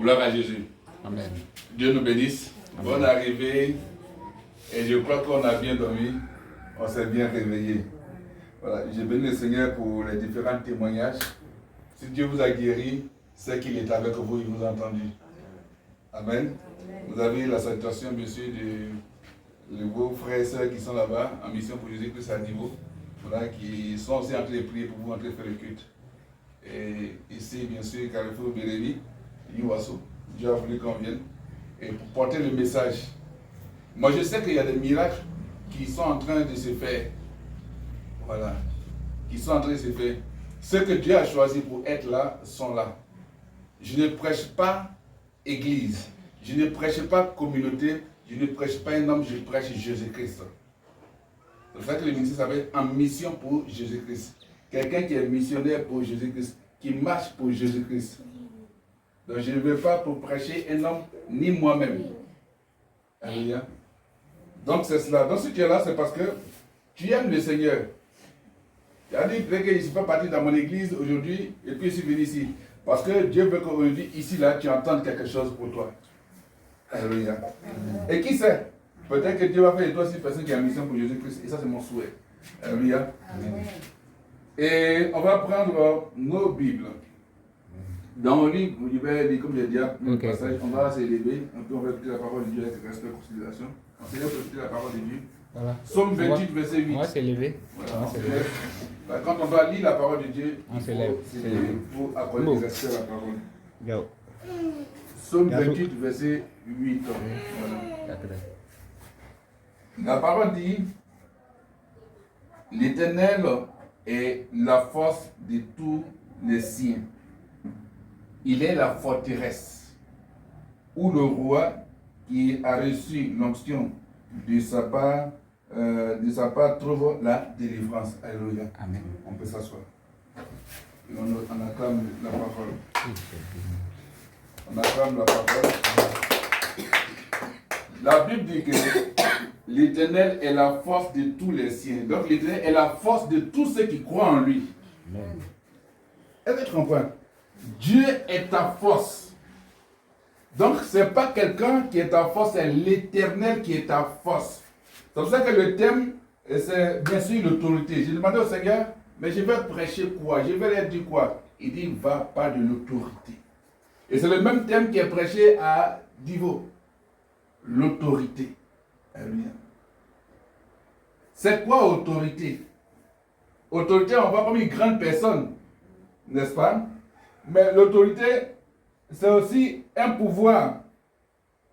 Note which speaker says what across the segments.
Speaker 1: Gloire à Jésus.
Speaker 2: Amen.
Speaker 1: Dieu nous bénisse.
Speaker 2: Amen.
Speaker 1: Bonne arrivée. Et je crois qu'on a bien dormi. On s'est bien réveillé. Voilà. Je bénis le Seigneur pour les différents témoignages. Si Dieu vous a guéri, c'est qu'il est avec vous, il vous a entendu. Amen. Vous avez la salutation, bien sûr, de vos frères et sœurs qui sont là-bas, en mission pour Jésus-Christ à niveau. Voilà, qui sont aussi en train de prier pour vous entrer faire le culte. Et ici, bien sûr, Carrefour Bérévi, Youasso, Dieu a voulu qu'on vienne. Et pour porter le message. Moi, je sais qu'il y a des miracles qui sont en train de se faire. Voilà. Qui sont en train de se faire. Ceux que Dieu a choisis pour être là sont là. Je ne prêche pas église. Je ne prêche pas communauté. Je ne prêche pas un homme, je prêche Jésus-Christ. C'est pour ça que le ministère s'appelle en mission pour Jésus-Christ. Quelqu'un qui est missionnaire pour Jésus-Christ, qui marche pour Jésus-Christ. Donc je ne veux pas pour prêcher un homme, ni moi-même. Alléluia. Donc c'est cela. Donc si tu es là, c'est parce que tu aimes le Seigneur. Tu as dit que je ne suis pas parti dans mon église aujourd'hui, et puis je suis venu ici. Parce que Dieu veut qu'aujourd'hui, ici, là, tu entendes quelque chose pour toi. Alléluia. Et qui sait? Peut-être que Dieu va faire de toi aussi une personne qui a une mission pour Jésus-Christ. Et ça, c'est mon souhait. Alléluia. Et on va prendre nos Bibles. Dans mon livre, je vais lire, comme j'ai dit, un passage, on va s'élever, un peu, on va écouter la parole de Dieu avec respect et considération. On s'élève pour écouter la parole de Dieu. Voilà. Psaume 28, verset 8.
Speaker 2: On va s'élever.
Speaker 1: Voilà, on s'élève. Quand on va lire la parole de Dieu,
Speaker 2: on s'élève
Speaker 1: pour accorder le respect à la parole.
Speaker 2: Go.
Speaker 1: Psaume 28, verset 8. Voilà. La parole dit, l'Éternel est la force de tous les siens. Il est la forteresse où le roi qui a reçu l'onction de sa part trouve la délivrance. Alléluia. Amen. On peut s'asseoir. On acclame la parole. On acclame la parole. La Bible dit que l'Éternel est la force de tous les siens. Donc l'Éternel est la force de tous ceux qui croient en lui. Amen. Est-ce que tu comprends? Dieu est ta force. Donc ce n'est pas quelqu'un qui est ta force, c'est l'Éternel qui est ta force. C'est pour ça que le thème, c'est bien sûr l'autorité. J'ai demandé au Seigneur, mais je vais prêcher quoi? Je vais leur dire quoi? Il dit, va pas de l'autorité. Et c'est le même thème qui est prêché à Divo. L'autorité. C'est quoi autorité? Autorité, on voit comme une grande personne, n'est-ce pas? Mais l'autorité, c'est aussi un pouvoir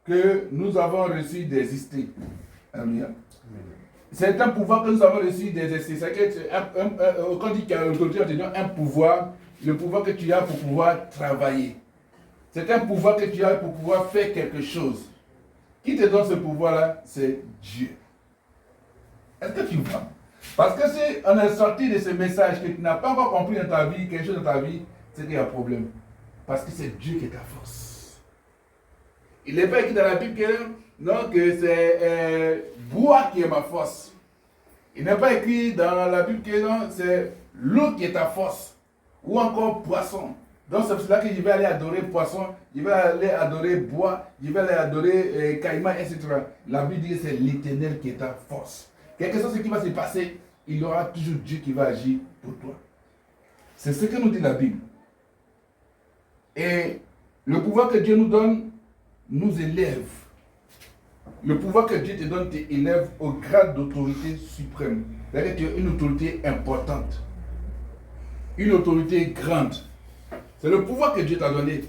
Speaker 1: que nous avons reçu d'exister. C'est un pouvoir que nous avons reçu d'exister. C'est que quand on dit qu'il y a l'autorité, on dit un pouvoir, le pouvoir que tu as pour pouvoir travailler. C'est un pouvoir que tu as pour pouvoir faire quelque chose. Qui te donne ce pouvoir-là? C'est Dieu. Est-ce que tu vois? Parce que si on est sorti de ce message que tu n'as pas encore compris dans ta vie, quelque chose dans ta vie, c'est qu'il y a un problème. Parce que c'est Dieu qui est ta force. Il n'est pas écrit dans la Bible que c'est bois qui est ma force. Il n'est pas écrit dans la Bible que c'est l'eau qui est ta force. Ou encore poisson. Donc c'est pour cela que je vais aller adorer poisson, je vais aller adorer bois, je vais aller adorer caïman, etc. La Bible dit que c'est l'Éternel qui est ta force. Quelque chose qui va se passer, il y aura toujours Dieu qui va agir pour toi. C'est ce que nous dit la Bible. Et le pouvoir que Dieu nous donne nous élève. Le pouvoir que Dieu te donne t'élève au grade d'autorité suprême. C'est-à-dire que tu as une autorité importante. Une autorité grande. C'est le pouvoir que Dieu t'a donné.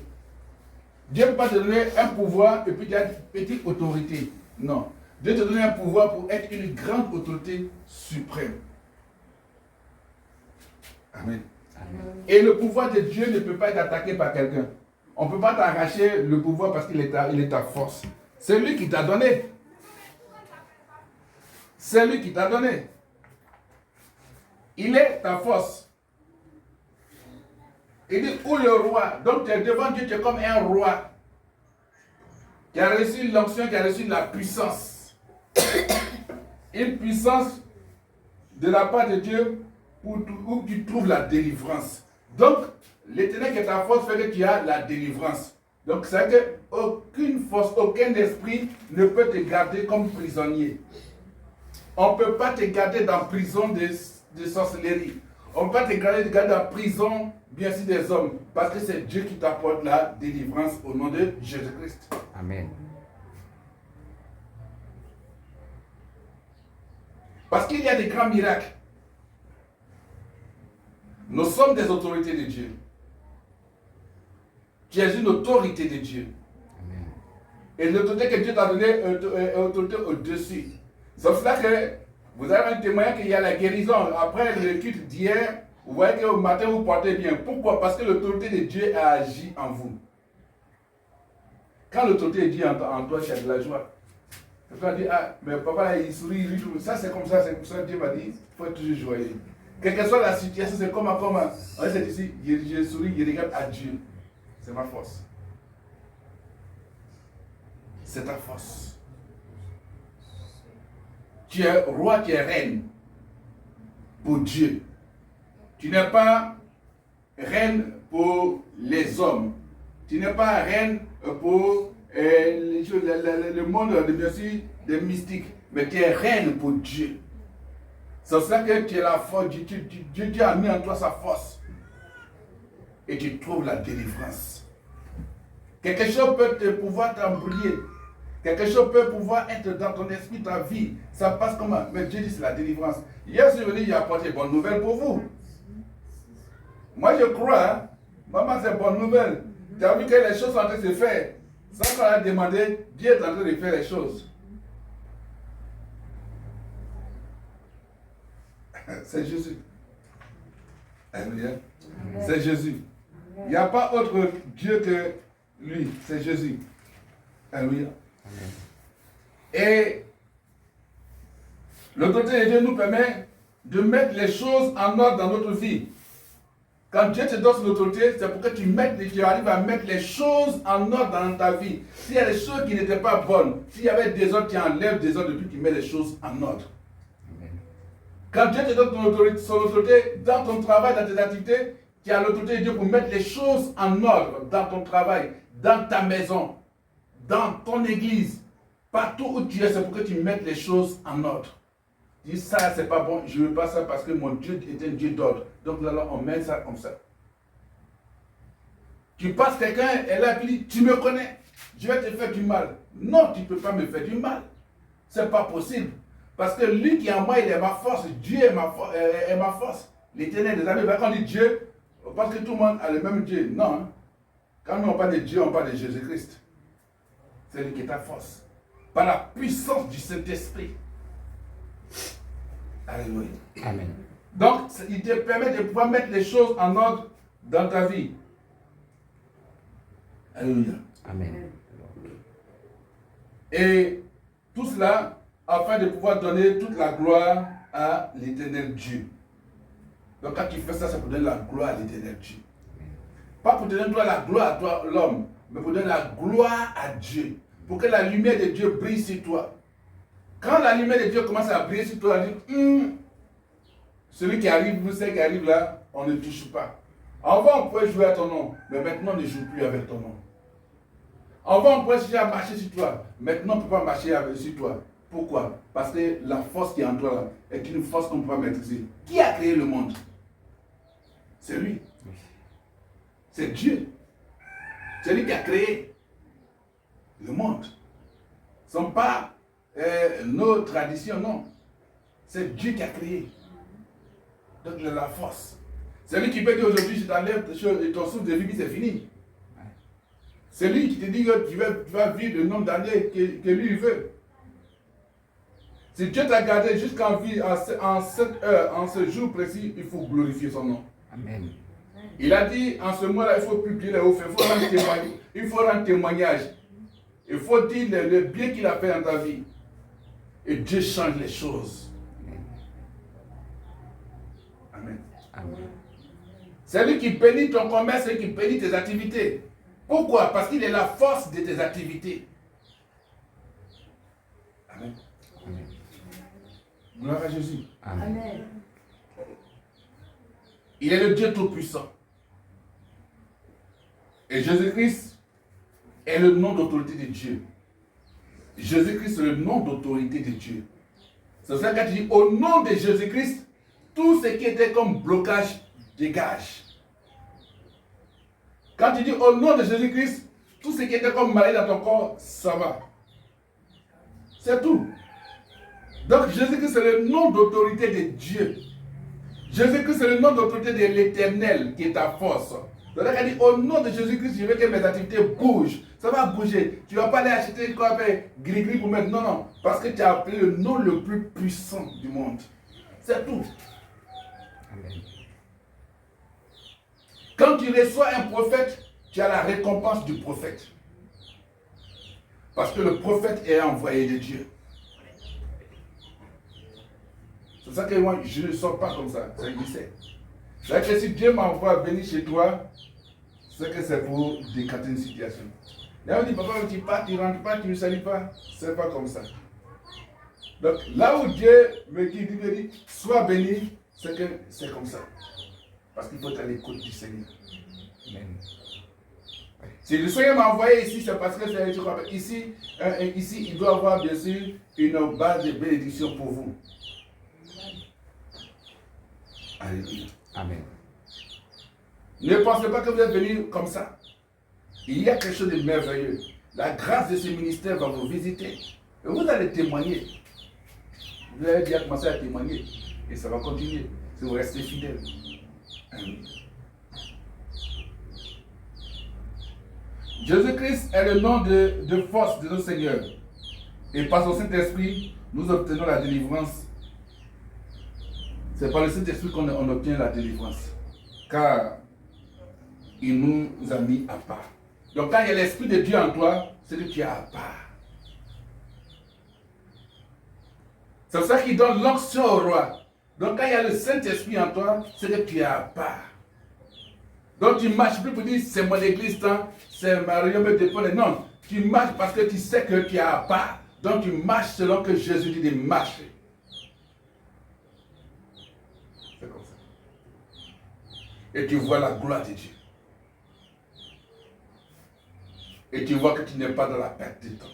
Speaker 1: Dieu ne peut pas te donner un pouvoir et puis tu as une petite autorité. Non. Dieu t'a donné un pouvoir pour être une grande autorité suprême. Amen. Et le pouvoir de Dieu ne peut pas être attaqué par quelqu'un. On ne peut pas t'arracher le pouvoir parce qu'il est ta force. C'est lui qui t'a donné. C'est lui qui t'a donné. Il est ta force. Il dit, où le roi? Donc tu es devant Dieu, tu es comme un roi qui a reçu l'onction, qui a reçu la puissance. Une puissance de la part de Dieu où tu trouves la délivrance. Donc, l'Éternel qui est ta force fait que tu as la délivrance. Donc c'est qu'aucune force, aucun esprit ne peut te garder comme prisonnier. On ne peut pas te garder dans la prison de sorcellerie. On ne peut pas te garder dans la prison, bien sûr, des hommes. Parce que c'est Dieu qui t'apporte la délivrance au nom de Jésus-Christ.
Speaker 2: Amen.
Speaker 1: Parce qu'il y a des grands miracles. Nous sommes des autorités de Dieu. Tu es une autorité de Dieu.
Speaker 2: Amen.
Speaker 1: Et l'autorité que Dieu t'a donnée est autorité au-dessus. C'est pour cela que vous avez un témoignage qu'il y a la guérison. Après le culte d'hier, vous voyez qu'au matin vous portez bien. Pourquoi? Parce que l'autorité de Dieu a agi en vous. Quand l'autorité de Dieu en toi, tu as de la joie. Tu vas dire, ah, mais papa là, il sourit, il rit. Ça c'est comme ça, c'est pour ça que Dieu m'a dit, il faut être toujours joyeux. Quelle que soit la situation, c'est comment. C'est ici, je souris, je regarde à Dieu. C'est ma force. C'est ta force. Tu es roi, tu es reine pour Dieu. Tu n'es pas reine pour les hommes. Tu n'es pas reine pour le monde bien sûr, des mystiques. Mais tu es reine pour Dieu. C'est ça que tu es la force. Dieu a mis en toi sa force. Et tu trouves la délivrance. Quelque chose peut pouvoir t'embrouiller. Quelque chose peut pouvoir être dans ton esprit, ta vie. Ça passe comment? Mais Dieu dit c'est la délivrance. Hier, je suis venu, il a apporté bonne nouvelle pour vous. Moi, je crois, hein? Maman, c'est bonne nouvelle. Tu as vu que les choses sont en train de se faire. Sans qu'on a demandé, Dieu est en train de faire les choses. C'est Jésus. Alléluia. C'est Jésus. Il n'y a pas autre Dieu que lui. C'est Jésus. Alléluia. Et l'autorité de Dieu nous permet de mettre les choses en ordre dans notre vie. Quand Dieu te donne l'autorité, c'est pour que tu arrives à mettre les choses en ordre dans ta vie. S'il y a des choses qui n'étaient pas bonnes, s'il y avait des autres qui enlèvent des autres depuis, tu mets les choses en ordre. Amen. Quand Dieu te donne son autorité dans ton travail, dans tes activités, tu as l'autorité de Dieu pour mettre les choses en ordre dans ton travail, dans ta maison, dans ton église, partout où tu es, c'est pour que tu mettes les choses en ordre. Tu dis ça, c'est pas bon, je ne veux pas ça parce que mon Dieu est un Dieu d'ordre. Donc là, on met ça comme ça. Tu passes quelqu'un, elle a dit, tu me connais, je vais te faire du mal. Non, tu ne peux pas me faire du mal. Ce n'est pas possible. Parce que lui qui est en moi, il est ma force. Dieu est ma force. L'Éternel des armées. Quand on dit Dieu, parce que tout le monde a le même Dieu. Non. Hein? Quand on parle de Dieu, on parle de Jésus-Christ. C'est lui qui est ta force. Par la puissance du Saint-Esprit. Alléluia.
Speaker 2: Amen.
Speaker 1: Donc, il te permet de pouvoir mettre les choses en ordre dans ta vie. Alléluia.
Speaker 2: Amen.
Speaker 1: Et tout cela afin de pouvoir donner toute la gloire à l'Éternel Dieu. Donc quand tu fais ça, c'est pour donner la gloire à l'Éternel Dieu. Pas pour donner toi la gloire à toi, l'homme, mais pour donner la gloire à Dieu. Pour que la lumière de Dieu brille sur toi. Quand la lumière de Dieu commence à briller sur toi, on dit, celui qui arrive, vous savez qui arrive là, on ne touche pas. Avant, on pouvait jouer à ton nom, mais maintenant, on ne joue plus avec ton nom. Avant, on pouvait chercher à marcher sur toi. Maintenant, on ne peut pas marcher sur toi. Pourquoi? Parce que la force qui est en toi là, est une force qu'on ne peut pas maîtriser. Qui a créé le monde? C'est lui. C'est Dieu. C'est lui qui a créé le monde. Ce ne sont pas nos traditions, non. C'est Dieu qui a créé. Donc il a la force. C'est lui qui peut dire aujourd'hui, je t'enlève ton souffle de vie, c'est fini. C'est lui qui te dit que tu vas vivre le nombre d'années que lui veut. Si Dieu t'a gardé jusqu'en vie, en cette heure, en ce jour précis, il faut glorifier son nom.
Speaker 2: Amen.
Speaker 1: Il a dit, en ce moment-là, il faut publier les hauts faits, il faut rendre témoignage. Il faut dire le bien qu'il a fait dans ta vie. Et Dieu change les choses. Amen.
Speaker 2: Amen.
Speaker 1: C'est lui qui bénit ton commerce, c'est lui qui bénit tes activités. Pourquoi? Parce qu'il est la force de tes activités. Amen.
Speaker 2: Amen.
Speaker 1: Gloire à Jésus.
Speaker 2: Amen.
Speaker 1: Il est le Dieu Tout-Puissant. Et Jésus-Christ est le nom d'autorité de Dieu. Jésus-Christ est le nom d'autorité de Dieu. C'est ça quand tu dis au nom de Jésus-Christ, tout ce qui était comme blocage dégage. Quand tu dis au nom de Jésus-Christ, tout ce qui était comme maladie dans ton corps, ça va. C'est tout. Donc Jésus-Christ c'est le nom d'autorité de Dieu. Jésus-Christ c'est le nom d'autorité de l'Éternel qui est ta force. Donc là, il dit au nom de Jésus-Christ, je veux que mes activités bougent. Ça va bouger. Tu ne vas pas aller acheter quoi faire gris-gris pour mettre. Non, non. Parce que tu as appelé le nom le plus puissant du monde. C'est tout. Amen. Quand tu reçois un prophète, tu as la récompense du prophète. Parce que le prophète est envoyé de Dieu. C'est ça que moi, je ne sors pas comme ça. C'est un lycée. C'est que si Dieu m'envoie venir chez toi, c'est que c'est pour décanter une situation. Là, on dit, papa, tu pars, tu ne rentres pas, tu ne salis pas. C'est pas comme ça. Donc, là où Dieu me dit, sois béni, c'est que c'est comme ça. Parce qu'il faut être à l'écoute du Seigneur. Amen. Si le Seigneur m'a envoyé ici, c'est parce que c'est ici, ici, il doit avoir bien sûr une base de bénédiction pour vous. Alléluia. Amen. Ne pensez pas que vous êtes venus comme ça. Il y a quelque chose de merveilleux. La grâce de ce ministère va vous visiter. Et vous allez témoigner. Vous allez déjà commencer à témoigner. Et ça va continuer si vous restez fidèles. Amen. Jésus-Christ est le nom de force de notre Seigneur. Et par son Saint-Esprit, nous obtenons la délivrance. C'est par le Saint-Esprit qu'on obtient la délivrance. Car il nous a mis à part. Donc quand il y a l'Esprit de Dieu en toi, c'est que tu es à part. C'est ça qui donne l'onction au roi. Donc quand il y a le Saint-Esprit en toi, c'est que tu es à part. Donc tu ne marches plus pour dire c'est mon église, c'est ma réunion me dépend. Non, tu marches parce que tu sais que tu es à part. Donc tu marches selon que Jésus dit de marcher. C'est comme ça. Et tu vois la gloire de Dieu. Et tu vois que tu n'es pas dans la perte de temps.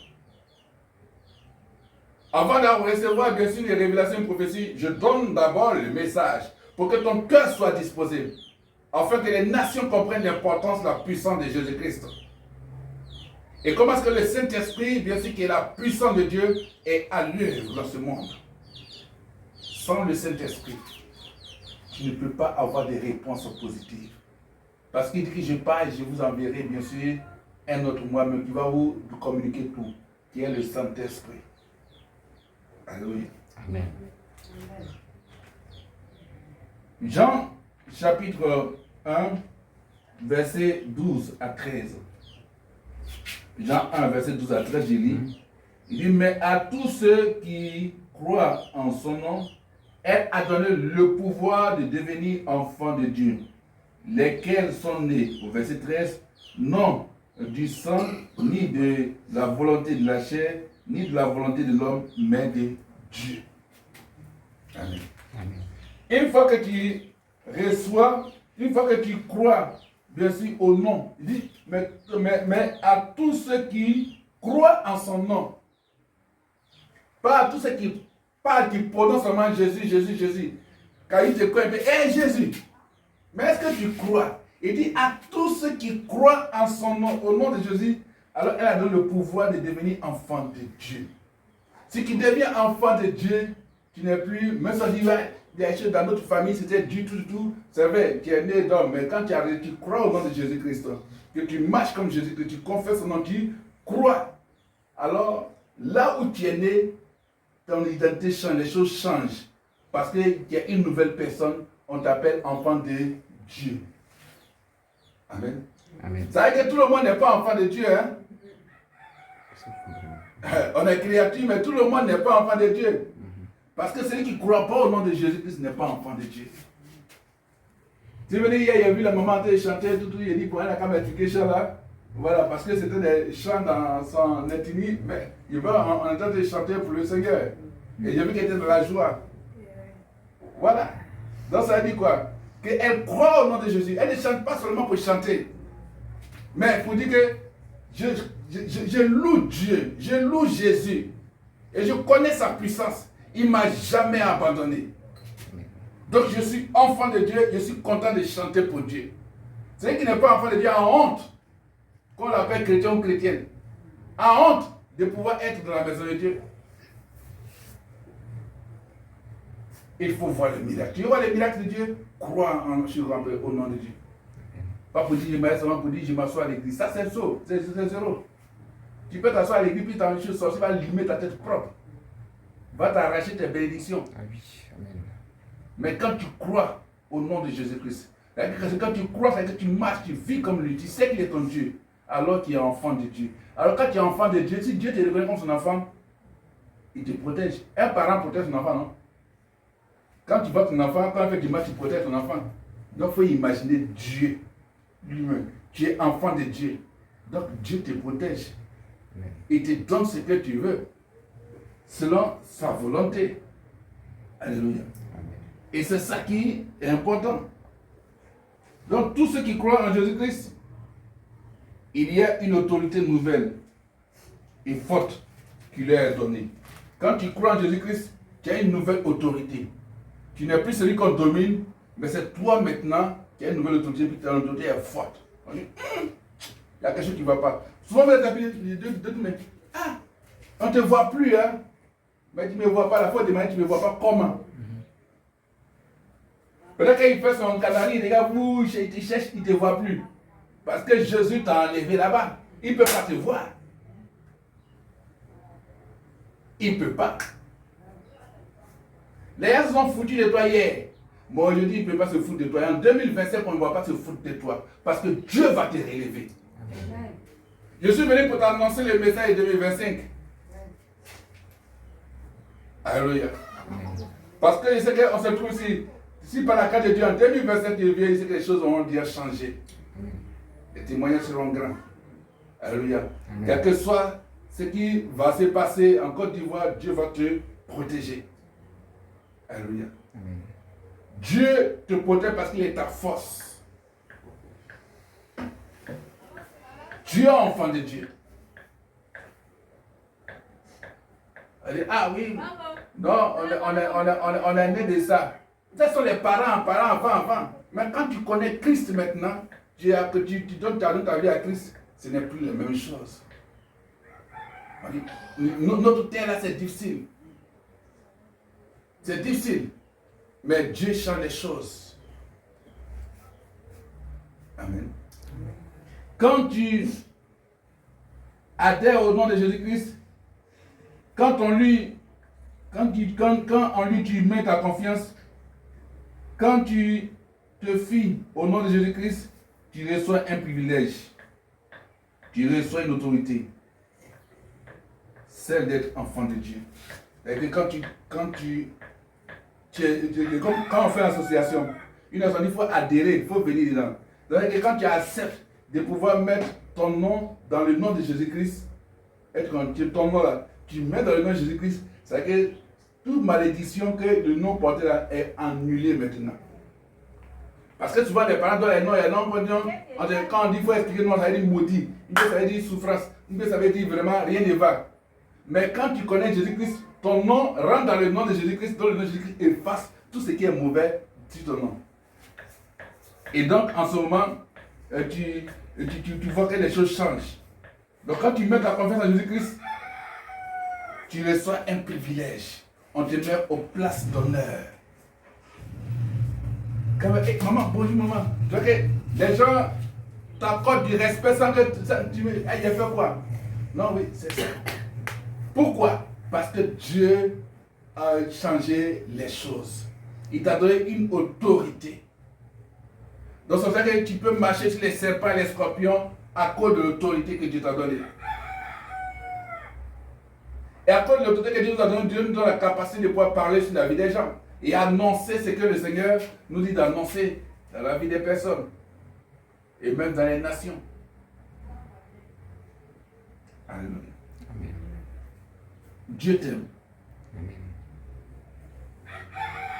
Speaker 1: Avant de recevoir bien sûr les révélations et prophéties, je donne d'abord le message pour que ton cœur soit disposé, afin que les nations comprennent l'importance, la puissance de Jésus-Christ. Et comment est-ce que le Saint-Esprit, bien sûr qui est la puissance de Dieu, est à l'œuvre dans ce monde. Sans le Saint-Esprit, tu ne peux pas avoir des réponses positives. Parce qu'il dit que je pars et je vous enverrai bien sûr un autre moi-même qui va vous communiquer tout, qui est le Saint-Esprit. Alléluia. Amen. Jean, chapitre 1, verset 12 à 13. Jean 1, verset 12 à 13, je lis. Il dit, mais à tous ceux qui croient en son nom, elle a donné le pouvoir de devenir enfants de Dieu, lesquels sont nés, au verset 13, non du sang, ni de la volonté de la chair, ni de la volonté de l'homme, mais de Dieu. Amen. Amen. Une fois que tu reçois, une fois que tu crois, bien sûr, au nom, il dit, mais à tous ceux qui croient en son nom, pas à tous ceux qui parlent, qui prononcent seulement Jésus, Jésus, Jésus. Quand ils te croient, ils disent, hé Jésus, mais est-ce que tu crois? Il dit à tous ceux qui croient en son nom, au nom de Jésus, alors elle a donné le pouvoir de devenir enfant de Dieu. Si tu deviens enfant de Dieu, tu n'es plus, même si on dit, bien sûr, dans notre famille, c'était Dieu tout, c'est vrai, tu es né d'homme, mais quand tu crois au nom de Jésus-Christ, que tu marches comme Jésus, que tu confesses son nom, tu crois, alors là où tu es né, ton identité change, les choses changent. Parce qu'il y a une nouvelle personne, on t'appelle enfant de Dieu. Amen. Amen. Ça veut dire que tout le monde n'est pas enfant de Dieu. Hein? On est créature, mais tout le monde n'est pas enfant de Dieu. Parce que celui qui ne croit pas au nom de Jésus-Christ n'est pas enfant de Dieu. Tu veux dire, hier, il a vu la maman chanter, tout, il a dit, pour elle, la caméra là. Voilà, parce que c'était des chants dans son intimité, mais il va en train de chanter pour le Seigneur. Et j'ai vu qu'elle était dans la joie. Voilà. Donc ça dit quoi? Qu'elle croit au nom de Jésus. Elle ne chante pas seulement pour chanter, mais pour dire que je loue Dieu, je loue Jésus. Et je connais sa puissance. Il ne m'a jamais abandonné. Donc je suis enfant de Dieu, je suis content de chanter pour Dieu. Celui qui n'est pas enfant de Dieu a honte, qu'on l'appelle chrétien ou chrétienne, a honte de pouvoir être dans la maison de Dieu. Il faut voir le miracle. Tu vois les miracles de Dieu? Crois au nom de Dieu. Pas pour dire je m'assois, seulement pour dire je m'assois à l'église. Ça c'est zéro. C'est zéro. Tu peux t'asseoir à l'église, puis t'as une chose sortie, va limer ta tête propre. Va t'arracher tes bénédictions.
Speaker 2: Ah oui, amen.
Speaker 1: Mais quand tu crois au nom de Jésus-Christ, quand tu crois, c'est que tu marches, tu vis comme lui, tu sais qu'il est ton Dieu, alors qu'il est enfant de Dieu. Alors quand tu es enfant de Dieu, si Dieu te reconnaît comme son enfant, il te protège. Un parent protège son enfant, non? Quand tu vois ton enfant, quand il fait du mal, tu protèges ton enfant. Donc il faut imaginer Dieu lui-même. Tu es enfant de Dieu. Donc Dieu te protège. Il te donne ce que tu veux, selon sa volonté. Alléluia. Et c'est ça qui est important. Donc tous ceux qui croient en Jésus-Christ, il y a une autorité nouvelle et forte qui leur est donnée. Quand tu crois en Jésus-Christ, tu as une nouvelle autorité. Tu n'es plus celui qu'on domine, mais c'est toi maintenant qui as une nouvelle autorité, puis ta autorité est forte. On dit, il y a quelque chose qui ne va pas. Souvent, vous êtes appelés, mais on ne te voit plus, hein. Mais tu ne me vois pas, la fois de manière, tu ne me vois pas comment. Peut-être qu'il fait son canari, il regarde, il te cherche, il ne te voit plus. Parce que Jésus t'a enlevé là-bas. Il ne peut pas te voir. Il ne peut pas. Les gens sont foutus de toi hier. Moi, je dis, il ne peut pas se foutre de toi. En 2025, on ne va pas se foutre de toi. Parce que Dieu va te relever. Amen. Je suis venu pour t'annoncer le message de 2025. Alléluia. Parce que je sais qu'on se trouve ici. Si par la grâce de Dieu, en 2025, il vient, il sait que les choses vont déjà changer. Les témoignages seront grands. Alléluia. Quel que soit ce qui va se passer en Côte d'Ivoire, Dieu va te protéger. Alléluia. Dieu te protège parce qu'il est ta force. Tu es enfant de Dieu. Elle dit, ah oui. Non, on est né de ça. Ce sont les parents avant. Mais quand tu connais Christ maintenant, tu donnes ta vie à Christ, ce n'est plus la même chose. Notre terre là, c'est difficile. C'est difficile. Mais Dieu change les choses. Amen. Quand tu adhères au nom de Jésus-Christ, quand en lui tu mets ta confiance, quand tu te fies au nom de Jésus-Christ, tu reçois un privilège. Tu reçois une autorité. Celle d'être enfant de Dieu. Et que quand on fait l'association, il faut adhérer, il faut venir dedans. Donc quand tu acceptes de pouvoir mettre ton nom dans le nom de Jésus-Christ, ton nom là, tu mets dans le nom de Jésus-Christ, c'est que toute malédiction que le nom portait là est annulée maintenant. Parce que souvent les parents donnent les noms, quand on dit qu'il faut expliquer non, ça veut dire maudit, ça veut dire souffrance, ça veut dire vraiment rien ne va. Mais quand tu connais Jésus-Christ, ton nom rentre dans le nom de Jésus-Christ, dans le nom de Jésus-Christ efface tout ce qui est mauvais sur ton nom. Et donc en ce moment, tu vois que les choses changent. Donc quand tu mets ta confiance en Jésus-Christ, tu reçois un privilège. On te met aux places d'honneur. Maman, bonjour maman. Donc, les gens t'accordent du respect sans que tu me dis, hey, il a fait quoi? Non, oui, c'est ça. Pourquoi? Parce que Dieu a changé les choses. Il t'a donné une autorité. Donc, ça fait que tu peux marcher sur les serpents et les scorpions à cause de l'autorité que Dieu t'a donnée. Et à cause de l'autorité que Dieu nous a donnée, Dieu nous donne la capacité de pouvoir parler sur la vie des gens et annoncer ce que le Seigneur nous dit d'annoncer dans la vie des personnes et même dans les nations. Alléluia. Amen. Dieu t'aime.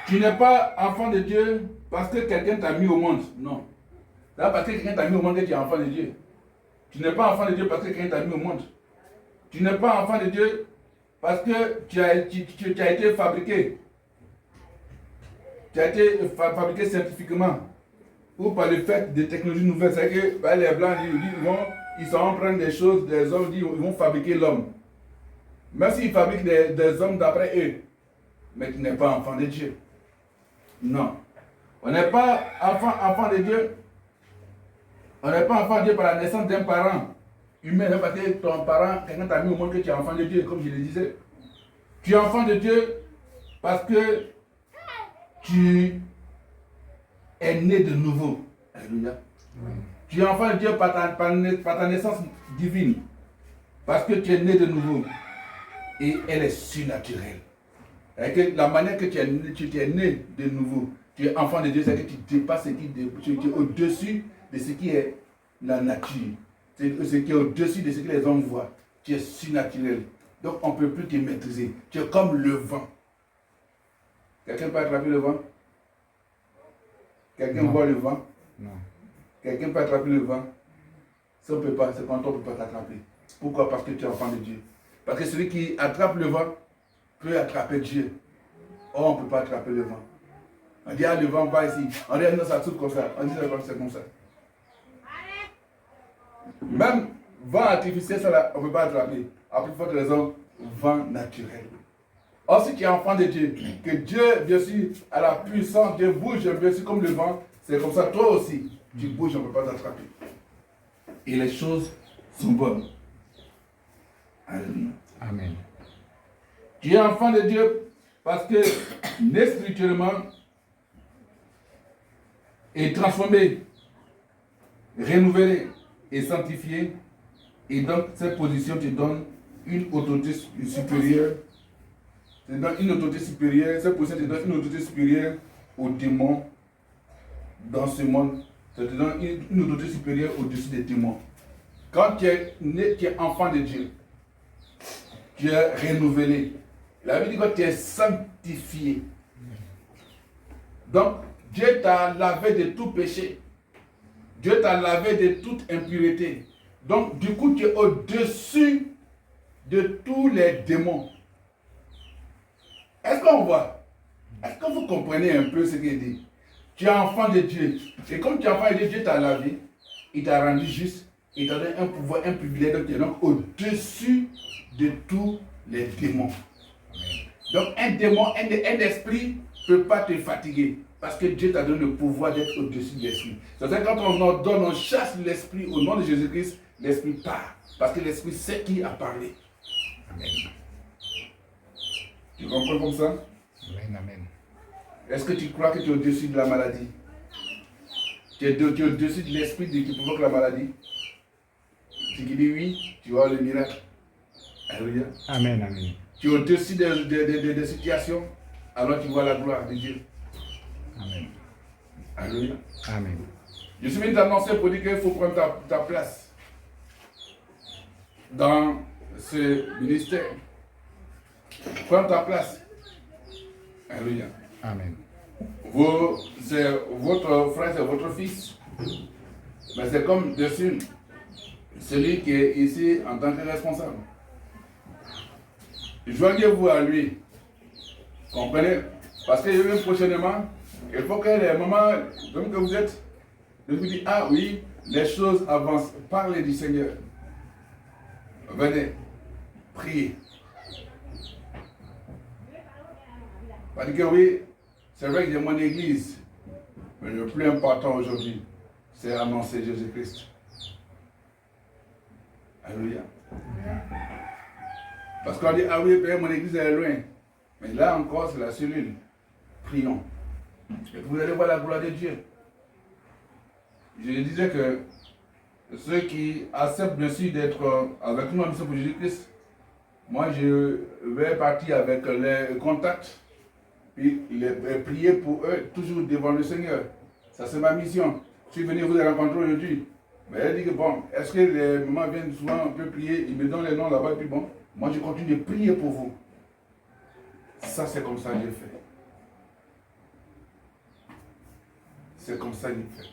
Speaker 1: Tu n'es pas enfant de Dieu parce que quelqu'un t'a mis au monde. Non. C'est pas parce que quelqu'un t'a mis au monde que tu es enfant de Dieu. Tu n'es pas enfant de Dieu parce que quelqu'un t'a mis au monde. Tu n'es pas enfant de Dieu parce que tu as été fabriqué. Tu as été fabriqué scientifiquement ou par le fait des technologies nouvelles. C'est que les Blancs, ils sont en train des choses, des hommes, ils vont fabriquer l'homme. Même s'ils fabriquent des hommes d'après eux. Mais tu n'es pas enfant de Dieu. Non. On n'est pas enfant de Dieu. On n'est pas enfant de Dieu par la naissance d'un parent humain. Parce que ton parent, quelqu'un t'a mis au monde que tu es enfant de Dieu, comme je le disais. Tu es enfant de Dieu parce que tu es né de nouveau. Alléluia. Tu es enfant de Dieu par ta naissance divine. Parce que tu es né de nouveau. Et elle est surnaturelle. La manière que tu es né de nouveau, tu es enfant de Dieu, c'est que tu dépasses tu es au-dessus de ce qui est la nature. C'est ce qui est au-dessus de ce que les hommes voient. Tu es surnaturel. Donc on ne peut plus te maîtriser. Tu es comme le vent. Quelqu'un peut attraper le vent? Quelqu'un voit le vent?
Speaker 2: Non.
Speaker 1: Quelqu'un peut attraper le vent? Ça, on ne peut pas. C'est quand on ne peut pas t'attraper. Pourquoi? Parce que tu es enfant de Dieu. Parce que celui qui attrape le vent peut attraper Dieu. Or, on ne peut pas attraper le vent. On dit, ah, le vent va ici. On dit, non, ça tourne comme ça. On dit, c'est comme ça. Même vent artificiel, ça, on ne peut pas attraper. À plus forte raison, vent naturel. Or, si tu es enfant de Dieu, que Dieu, bien sûr, a la puissance, Dieu bouge, bien sûr, comme le vent, c'est comme ça, toi aussi, tu bouges, on ne peut pas t'attraper. Et les choses sont bonnes. Alléluia.
Speaker 2: Amen.
Speaker 1: Tu es enfant de Dieu parce que, né spirituellement, est transformé, renouvelé et sanctifié. Et donc, cette position te donne une autorité supérieure. Te donne une autorité supérieure. Cette position te donne une autorité supérieure aux démons dans ce monde. Ça te donne une autorité supérieure au-dessus des démons. Quand tu es né, tu es enfant de Dieu. Tu es renouvelé. La Bible dit que tu es sanctifié. Donc, Dieu t'a lavé de tout péché. Dieu t'a lavé de toute impureté. Donc, du coup, tu es au-dessus de tous les démons. Est-ce qu'on voit? Est-ce que vous comprenez un peu ce qu'il dit? Tu es enfant de Dieu. Et comme tu es enfant de Dieu, Dieu t'a lavé. Il t'a rendu juste. Il t'a donné un pouvoir, un privilège. Donc, tu es donc au-dessus de tous les démons. Donc, un démon, un esprit ne peut pas te fatiguer. Parce que Dieu t'a donné le pouvoir d'être au-dessus de l'esprit. C'est-à-dire quand on ordonne, on chasse l'esprit au nom de Jésus-Christ, l'esprit part. Parce que l'esprit sait qui a parlé. Amen. Tu comprends comme ça?
Speaker 2: Amen, amen.
Speaker 1: Est-ce que tu crois que tu es au-dessus de la maladie? Tu es au-dessus de l'esprit qui provoque la maladie? Si tu dis oui, tu vois le miracle. Alléluia.
Speaker 2: Amen, amen.
Speaker 1: Tu es au-dessus des situations, alors tu vois la gloire de Dieu.
Speaker 2: Amen.
Speaker 1: Alléluia.
Speaker 2: Amen.
Speaker 1: Je suis venu t'annoncer pour dire qu'il faut prendre ta place dans ce ministère. Prends ta place. Alléluia.
Speaker 2: Amen.
Speaker 1: C'est votre frère, c'est votre fils. Mais c'est comme dessus celui qui est ici en tant que responsable. Joignez-vous à lui. Comprenez? Parce que même prochainement, il faut que les mamans, comme que vous êtes, je vous dis, ah oui, les choses avancent. Parlez du Seigneur. Venez, priez. Parce que oui, c'est vrai que j'ai mon église, mais le plus important aujourd'hui, c'est annoncer Jésus-Christ. Alléluia. Parce qu'on dit, ah oui, mon église est loin. Mais là encore, c'est la cellule. Prions. Et vous allez voir la gloire de Dieu. Je disais que ceux qui acceptent bien sûr d'être avec nous en mission pour Jésus-Christ, moi je vais partir avec les contacts, puis prier pour eux, toujours devant le Seigneur. Ça c'est ma mission. Je suis venu vous rencontrer aujourd'hui. Mais elle dit que bon, est-ce que les mamans viennent souvent un peu prier, ils me donnent les noms là-bas, puis bon, moi je continue de prier pour vous. Ça c'est comme ça que j'ai fait. C'est comme ça qu'il fait.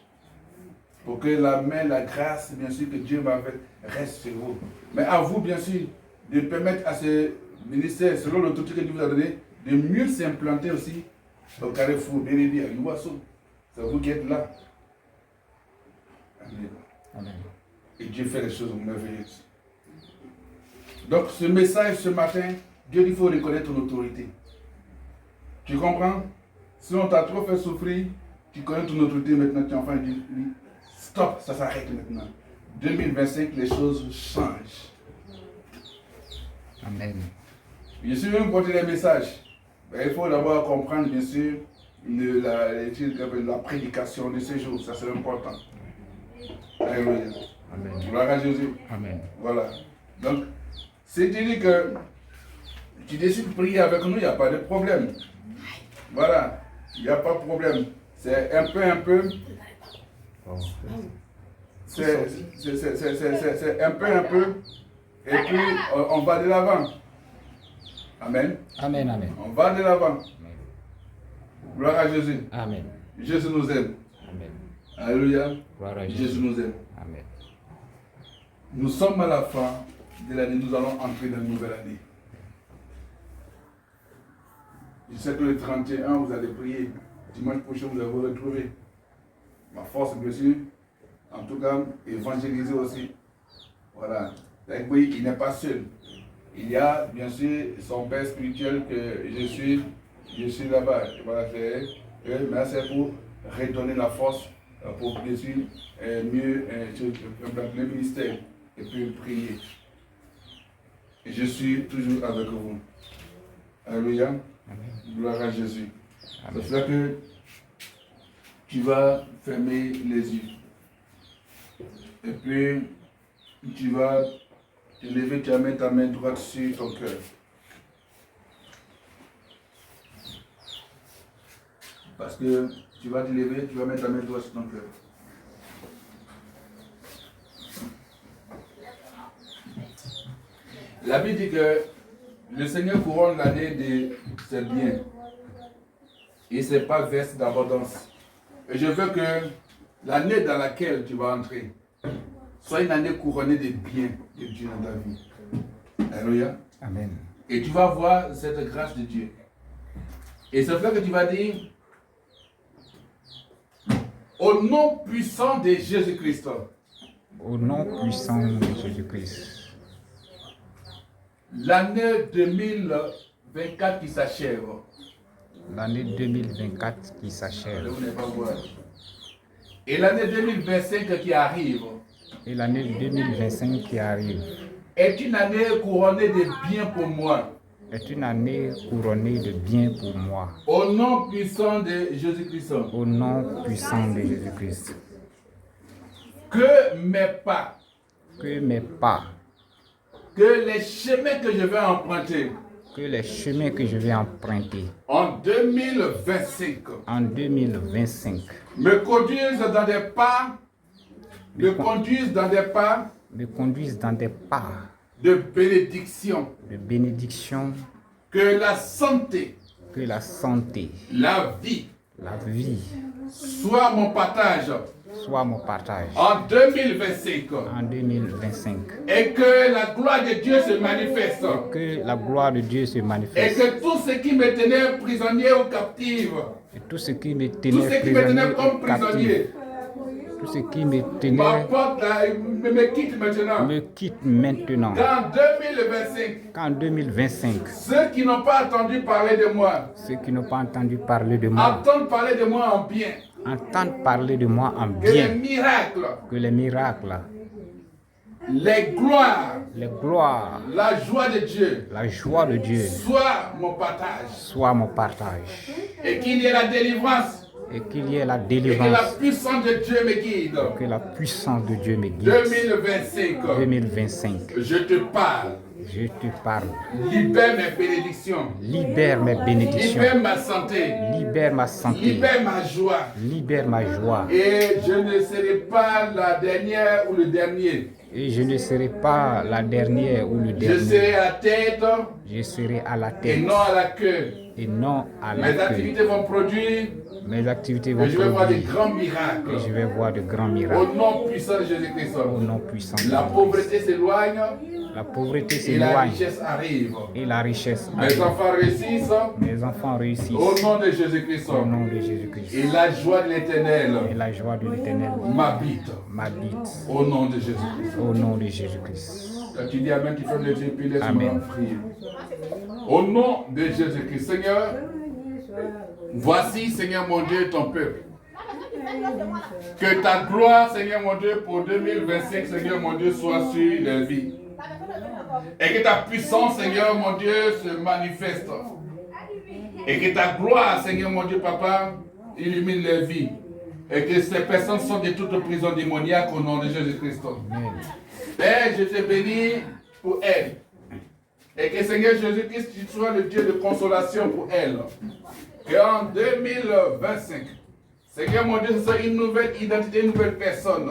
Speaker 1: pour que la main, la grâce, bien sûr, que Dieu m'a fait, reste sur vous. Mais à vous, bien sûr, de permettre à ce ministère, selon l'autorité que Dieu vous a donné, de mieux s'implanter aussi au Carrefour, Bérébi, à Louasso. C'est vous qui êtes là. Amen.
Speaker 2: Amen.
Speaker 1: Et Dieu fait des choses merveilleuses. Donc, ce message ce matin, Dieu dit qu'il faut reconnaître ton autorité. Tu comprends? Si on t'a trop fait souffrir, tu connais ton autorité maintenant, tu es enfin dit, stop, ça s'arrête maintenant. 2025, les choses changent.
Speaker 2: Amen.
Speaker 1: Je suis venu porter des messages. Mais il faut d'abord comprendre, bien sûr, la prédication de ces jours. Ça, c'est important. Alléluia.
Speaker 2: Amen.
Speaker 1: Gloire à Jésus.
Speaker 2: Amen.
Speaker 1: Voilà. Donc, c'est dit que tu décides de prier avec nous, il n'y a pas de problème. Voilà. Il n'y a pas de problème. C'est un peu.
Speaker 2: Oh.
Speaker 1: C'est un peu. Et puis, on va de l'avant. Amen.
Speaker 2: Amen. Amen.
Speaker 1: On va de l'avant. Gloire à Jésus.
Speaker 2: Amen.
Speaker 1: Jésus nous aime.
Speaker 2: Amen.
Speaker 1: Alléluia.
Speaker 2: Gloire à
Speaker 1: Jésus
Speaker 2: Jésus.
Speaker 1: nous aime.
Speaker 2: Amen.
Speaker 1: Nous sommes à la fin de l'année. Nous allons entrer dans une nouvelle année. Je sais que le 31, vous allez prier. Dimanche prochain, vous allez vous retrouver. Ma force, bien sûr. En tout cas, évangéliser aussi. Voilà. Oui, il n'est pas seul. Il y a, bien sûr, son père spirituel que je suis là-bas. Voilà, mais c'est pour redonner la force, pour, bien sûr, mieux le ministère et puis prier. Et je suis toujours avec vous. Alléluia. Gloire à Jésus. C'est cela que tu vas fermer les yeux. Et puis, tu vas te lever, tu vas mettre ta main droite sur ton cœur. Parce que tu vas te lever, tu vas mettre ta main droite sur ton cœur. La Bible dit que le Seigneur couronne l'année de ses biens. Et c'est pas verse d'abondance. Et je veux que l'année dans laquelle tu vas entrer soit une année couronnée de biens de Dieu dans ta vie. Alléluia.
Speaker 2: Amen.
Speaker 1: Et tu vas voir cette grâce de Dieu. Et c'est là que tu vas dire, au nom puissant de Jésus-Christ.
Speaker 2: Au nom puissant de Jésus-Christ.
Speaker 1: L'année 2024 qui s'achève.
Speaker 2: L'année 2024 qui s'achève.
Speaker 1: Et l'année 2025 qui arrive.
Speaker 2: Et l'année 2025 qui arrive.
Speaker 1: Est une année couronnée de biens pour moi.
Speaker 2: Est une année couronnée de biens pour moi.
Speaker 1: Au nom puissant de Jésus-Christ.
Speaker 2: Au nom puissant de Jésus-Christ.
Speaker 1: Que mes pas.
Speaker 2: Que mes pas.
Speaker 1: Que les chemins que je vais emprunter.
Speaker 2: Que les chemins que je vais emprunter.
Speaker 1: En 2025.
Speaker 2: En 2025.
Speaker 1: Me conduisent dans des pas. Me conduisent dans des pas.
Speaker 2: Me conduisent dans des pas.
Speaker 1: De bénédiction.
Speaker 2: De bénédiction.
Speaker 1: Que la santé.
Speaker 2: Que la santé.
Speaker 1: La vie.
Speaker 2: La vie.
Speaker 1: Soit mon partage.
Speaker 2: Soit mon partage.
Speaker 1: En 2025.
Speaker 2: En 2025.
Speaker 1: Et que la gloire de Dieu se manifeste.
Speaker 2: Et que la gloire de Dieu se
Speaker 1: Et
Speaker 2: manifeste.
Speaker 1: que tout ce qui me tenait prisonnier ou captif.
Speaker 2: Et tout ce qui me
Speaker 1: Tout ce
Speaker 2: tenait
Speaker 1: qui me tenait
Speaker 2: prisonnier
Speaker 1: comme
Speaker 2: ou captif.
Speaker 1: prisonnier.
Speaker 2: Tout ce qui me tenait
Speaker 1: M'apporte là, me quitte maintenant.
Speaker 2: me quitte maintenant.
Speaker 1: Dans 2025.
Speaker 2: Qu'en 2025,
Speaker 1: Ceux qui n'ont pas entendu parler de moi.
Speaker 2: ceux qui n'ont pas entendu parler de moi
Speaker 1: Entendent parler de moi en bien.
Speaker 2: entendent parler de moi en
Speaker 1: Que les
Speaker 2: bien.
Speaker 1: miracles.
Speaker 2: Que les miracles,
Speaker 1: Les gloires.
Speaker 2: les gloires,
Speaker 1: La joie de Dieu.
Speaker 2: la joie de Dieu
Speaker 1: Soit mon partage.
Speaker 2: soient mon partage.
Speaker 1: Et qu'il y ait la délivrance.
Speaker 2: Et qu'il y ait la
Speaker 1: Et que la
Speaker 2: délivrance.
Speaker 1: puissance de Dieu me guide.
Speaker 2: Que la puissance de Dieu me guide.
Speaker 1: 2025.
Speaker 2: 2025,
Speaker 1: Je te parle.
Speaker 2: je te parle.
Speaker 1: Libère mes bénédictions.
Speaker 2: Libère mes bénédictions.
Speaker 1: Libère ma santé.
Speaker 2: Libère ma santé.
Speaker 1: Libère ma joie.
Speaker 2: Libère ma joie.
Speaker 1: Et je ne serai pas la dernière ou le dernier.
Speaker 2: Et je ne serai pas la dernière ou le
Speaker 1: Je
Speaker 2: dernier.
Speaker 1: serai à la tête
Speaker 2: Je serai à la
Speaker 1: et
Speaker 2: tête
Speaker 1: non à la queue.
Speaker 2: et non à
Speaker 1: Mes
Speaker 2: l'accueil.
Speaker 1: activités vont produire
Speaker 2: Mes activités vont
Speaker 1: et je vais voir des
Speaker 2: produire
Speaker 1: grands miracles.
Speaker 2: et je vais voir de grands
Speaker 1: Au
Speaker 2: miracles.
Speaker 1: nom puissant de Jésus-Christ.
Speaker 2: Au nom puissant de
Speaker 1: La
Speaker 2: Jésus-Christ.
Speaker 1: pauvreté s'éloigne
Speaker 2: La pauvreté
Speaker 1: et la
Speaker 2: s'éloigne
Speaker 1: richesse arrive.
Speaker 2: et la richesse
Speaker 1: Mes
Speaker 2: arrive.
Speaker 1: enfants réussissent
Speaker 2: Mes enfants réussissent
Speaker 1: au nom de Jésus-Christ.
Speaker 2: au nom de Jésus-Christ.
Speaker 1: Et la joie de
Speaker 2: Et
Speaker 1: l'Éternel
Speaker 2: la joie de l'Éternel
Speaker 1: m'habite
Speaker 2: m'habite
Speaker 1: au nom de Jésus-Christ.
Speaker 2: au nom de Jésus-Christ.
Speaker 1: Quand tu dis Amen, tu fermes les yeux puis laisse-moi
Speaker 2: Amen.
Speaker 1: prier. Au nom de Jésus-Christ, Seigneur, voici, Seigneur mon Dieu, ton peuple. Que ta gloire, Seigneur mon Dieu, pour 2025, Seigneur mon Dieu, soit sur leur vie. Et que ta puissance, Seigneur mon Dieu, se manifeste. Et que ta gloire, Seigneur mon Dieu, Papa, illumine leur vie. Et que ces personnes sortent de toute prison démoniaque au nom de Jésus-Christ. Père, je te bénis pour elle. Et que Seigneur Jésus-Christ, tu sois le Dieu de consolation pour elle. Et en 2025, Seigneur mon Dieu, ce soit une nouvelle identité, une nouvelle personne.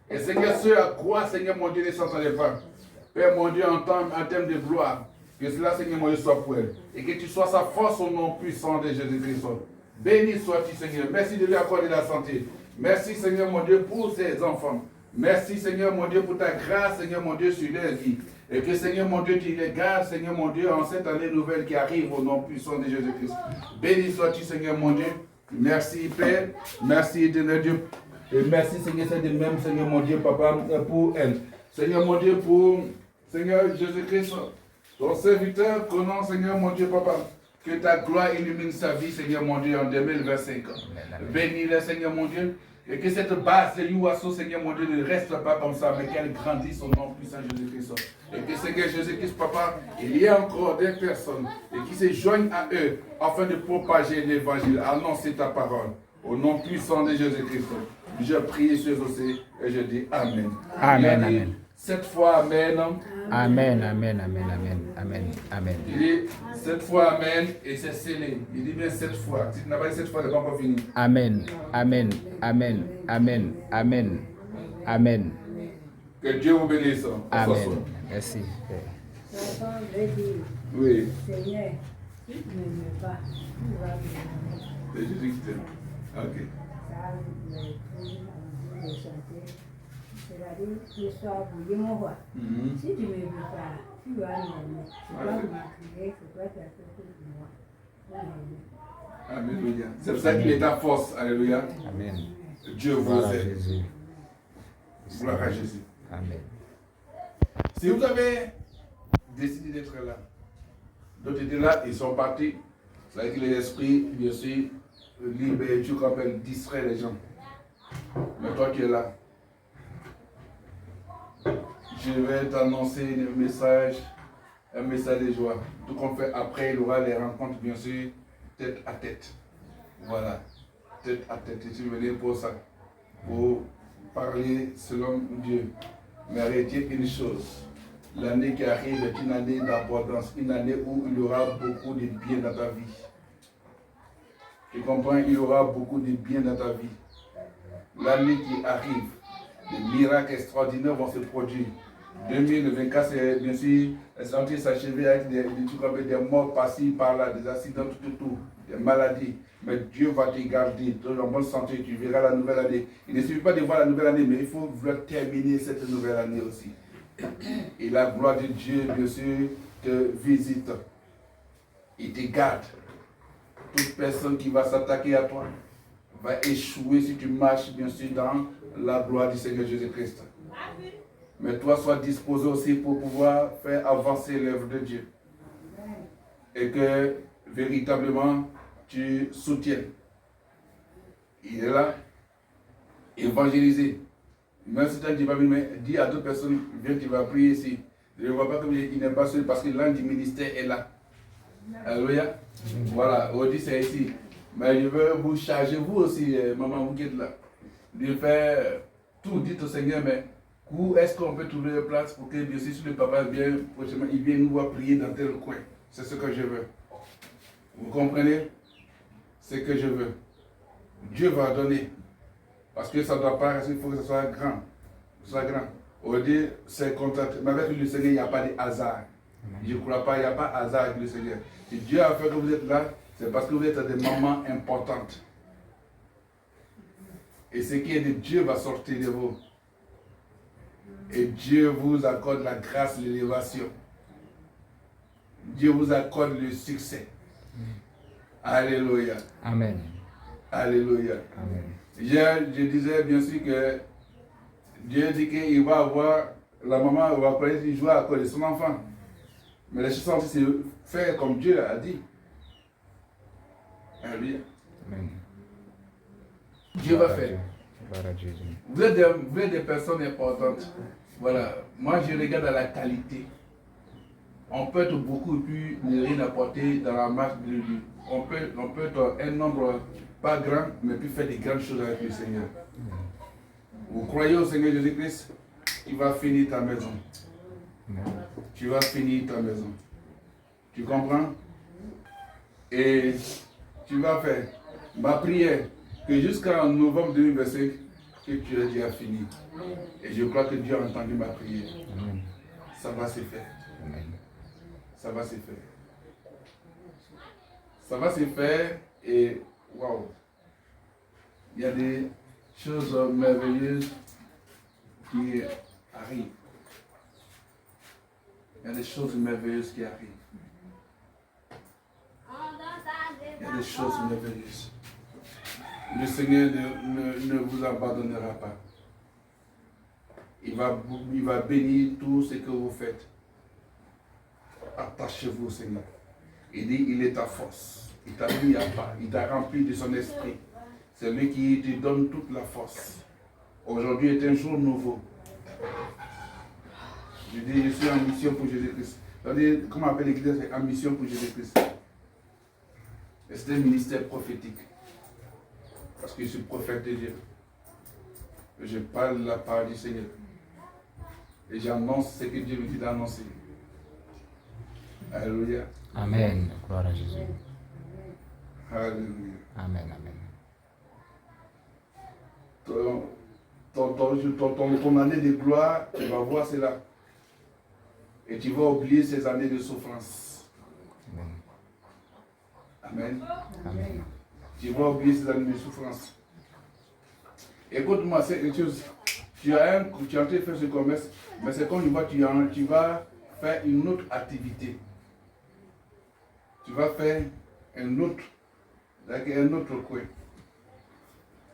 Speaker 1: Et Seigneur, ce à quoi, Seigneur mon Dieu, ne s'entendait pas. Père mon Dieu, en termes de gloire, que cela, Seigneur mon Dieu, soit pour elle. Et que tu sois sa force au nom puissant de Jésus-Christ. Béni sois-tu, Seigneur. Merci de lui accorder la santé. Merci, Seigneur mon Dieu, pour ses enfants. Merci, Seigneur mon Dieu, pour ta grâce, Seigneur mon Dieu, sur leur vie. Et que, Seigneur mon Dieu, tu les gardes, Seigneur mon Dieu, en cette année nouvelle qui arrive au nom puissant de Jésus-Christ. Béni sois-tu, Seigneur mon Dieu. Merci, Père. Merci, éternel Dieu. Et merci, Seigneur, c'est de même, Seigneur mon Dieu, Papa, pour elle. Seigneur mon Dieu, pour Seigneur Jésus-Christ, ton serviteur, connant, Seigneur mon Dieu, Papa. Que ta gloire illumine sa vie, Seigneur mon Dieu, en 2025. Bénis-le, Seigneur mon Dieu. Et que cette base de l'Iwasso, Seigneur mon Dieu, ne reste pas comme ça, mais qu'elle grandisse au nom puissant de Jésus-Christ. Et que Seigneur Jésus-Christ, Papa, il y a encore des personnes et qui se joignent à eux afin de propager l'évangile, annoncer ta parole. Au nom puissant de Jésus-Christ, je prie sur aussi et je dis Amen.
Speaker 2: Amen, amen.
Speaker 1: Cette fois, Amen.
Speaker 2: Amen, amen, amen, amen, amen, amen.
Speaker 1: Il dit 7 fois Amen et c'est scellé. Il dit bien 7 fois. Si tu n'as pas dit 7 fois, tu n'as pas encore fini.
Speaker 2: Amen, amen, amen, amen, amen, amen.
Speaker 1: Que Dieu vous bénisse.
Speaker 2: Amen. Merci.
Speaker 1: Oui.
Speaker 3: Seigneur, si tu ne m'aimes pas, tu vas me donner.
Speaker 1: C'est Jésus qui t'aime. Ok.
Speaker 3: Ça, le chanter. C'est-à-dire, ce soir, vous dites mon roi. Si tu ne me veux pas, tu vas m'aimer. C'est toi qui m'as créé, c'est toi qui as fait tout pour moi.
Speaker 1: Alléluia. C'est pour ça qu'il est ta force. Alléluia.
Speaker 2: Amen.
Speaker 1: Dieu vous
Speaker 2: Gloire à
Speaker 1: aime.
Speaker 2: Jésus.
Speaker 1: Gloire à Jésus.
Speaker 2: Amen.
Speaker 1: Si vous avez décidé d'être là, d'autres étaient là, ils sont partis. C'est vrai que les esprits, bien sûr, libres et tu rappelles, distraient les gens. Mais toi qui es là, je vais t'annoncer un message de joie. Tout qu'on fait après, il y aura les rencontres, bien sûr, tête à tête. Voilà, tête à tête. Et tu venais pour ça, pour parler selon Dieu. Mais retenez une chose, l'année qui arrive est une année d'abondance, une année où il y aura beaucoup de bien dans ta vie. Tu comprends, il y aura beaucoup de bien dans ta vie. L'année qui arrive, des miracles extraordinaires vont se produire. 2024, c'est bien sûr, c'est en train de s'achever avec des morts par-ci, par-là, des accidents, tout, des maladies. Mais Dieu va te garder, tu es en bonne santé, tu verras la nouvelle année. Il ne suffit pas de voir la nouvelle année, mais il faut vouloir terminer cette nouvelle année aussi. Et la gloire de Dieu, bien sûr, te visite. Il te garde. Toute personne qui va s'attaquer à toi va échouer si tu marches, bien sûr, dans la gloire du Seigneur Jésus-Christ. Mais toi, sois disposé aussi pour pouvoir faire avancer l'œuvre de Dieu. Et que, véritablement, tu soutiennes. Il est là, évangéliser. Même si tu ne dis pas, mais dis à d'autres personnes, viens, tu vas prier ici. Je ne vois pas comme il n'est pas seul parce que l'un du ministère est là. Alléluia. Voilà, on dit c'est ici. Mais je veux vous charger, vous aussi, maman, vous qui êtes là, de faire tout, dites au Seigneur, mais où est-ce qu'on peut trouver une place pour que, bien sûr, si le papa vient prochainement, il vient nous voir prier dans tel coin. C'est ce que je veux. Vous comprenez? C'est ce que je veux. Dieu va donner. Parce que ça ne doit pas rester, il faut que ce soit grand. Soit grand. On dit, c'est contrat. Mais avec le Seigneur, il n'y a pas de hasard. Je ne crois pas, il n'y a pas de hasard avec le Seigneur. Si Dieu a fait que vous êtes là, C'est parce que vous êtes des mamans importantes. Et ce qui est de Dieu va sortir de vous. Et Dieu vous accorde la grâce, l'élévation. Dieu vous accorde le succès. Alléluia.
Speaker 2: Amen.
Speaker 1: Alléluia.
Speaker 2: Amen.
Speaker 1: Je disais bien sûr que Dieu dit qu'il va avoir, la maman va peut-être jouer à cause de son enfant. Mais les choses sont aussi faire comme Dieu a dit. Alléluia.
Speaker 2: Amen.
Speaker 1: Dieu va faire.
Speaker 2: Gloire à Jésus.
Speaker 1: Vous êtes des personnes importantes. Voilà. Moi, je regarde à la qualité. On peut être beaucoup et puis ne rien apporter dans la marche de Dieu. On peut être un nombre pas grand, mais puis faire des grandes choses avec le Seigneur. Vous croyez au Seigneur Jésus-Christ, tu vas finir ta maison. Tu vas finir ta maison. Tu comprends? Et tu vas faire ma prière que jusqu'en novembre 2025, que tu as déjà fini. Et je crois que Dieu a entendu ma prière.
Speaker 2: Amen.
Speaker 1: Ça va se faire.
Speaker 2: Amen.
Speaker 1: Ça va se faire. Ça va se faire et waouh! Il y a des choses merveilleuses qui arrivent. Il y a des choses merveilleuses qui arrivent. Il y a des choses merveilleuses. Le Seigneur ne vous abandonnera pas. Il va bénir tout ce que vous faites. Attachez-vous au Seigneur. Il dit, il est ta force. Il t'a mis à part. Il t'a rempli de son esprit. C'est lui qui te donne toute la force. Aujourd'hui est un jour nouveau. Je dis, je suis en mission pour Jésus-Christ. Comment on appelle l'église? C'est en mission pour Jésus-Christ. Et c'est un ministère prophétique. Parce que je suis prophète de Dieu. Et je parle la parole du Seigneur. Et j'annonce ce que Dieu me dit d'annoncer. Alléluia.
Speaker 2: Amen. Gloire à Jésus.
Speaker 1: Alléluia.
Speaker 2: Amen. Amen.
Speaker 1: Ton année de gloire, tu vas voir cela. Et tu vas oublier ces années de souffrance.
Speaker 2: Amen.
Speaker 1: Amen.
Speaker 2: Amen.
Speaker 1: Tu vas oublier ces années de souffrance. Écoute-moi, c'est une chose. Tu es en train de faire ce commerce, mais c'est comme tu vas faire une autre activité. Tu vas faire un autre coin.